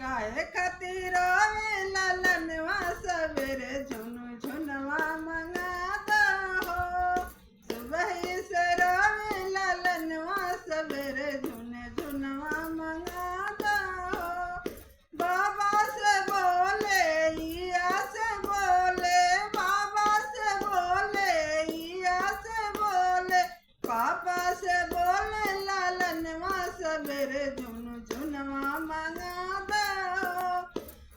काहे खातिर रोवे ललनवा सवेरे झुन झुनवा मंगाता हो। सुबह से रोवे ललनवा सवेरे झुन झुनवा मंगाता हो। बाबा से बोले इया से बोले, बाबा से बोले इया से बोले, पापा से बोले ललनवा सवेरे झुन झुनवा मंगाता हो।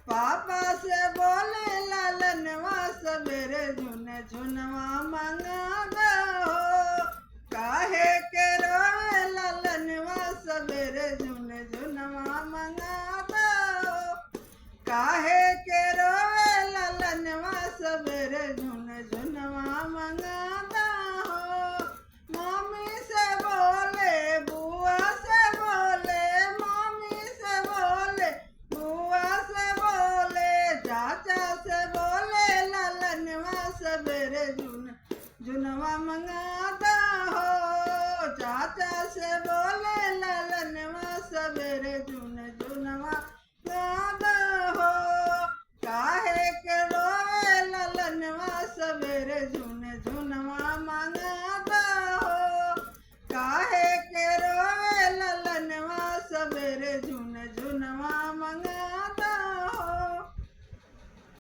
पापा से बोले ललनवा सवेरे झुन झुनवा मंगाता हो। काहे के रोवे ललनवा सवेरे झुन झुनवा मंगाता हो। काहे के रोवे ललनवा सवेरे झुन झुनवा मंगाता हो। मम्मी से बोले बुआ से बोले, मम्मी से बोले बुआ से बोले, चाचा से बोले ललनवा सवेरे झुन झुनवा मंगाता हो। चाचा से बोले ललनवा सवेरे झुन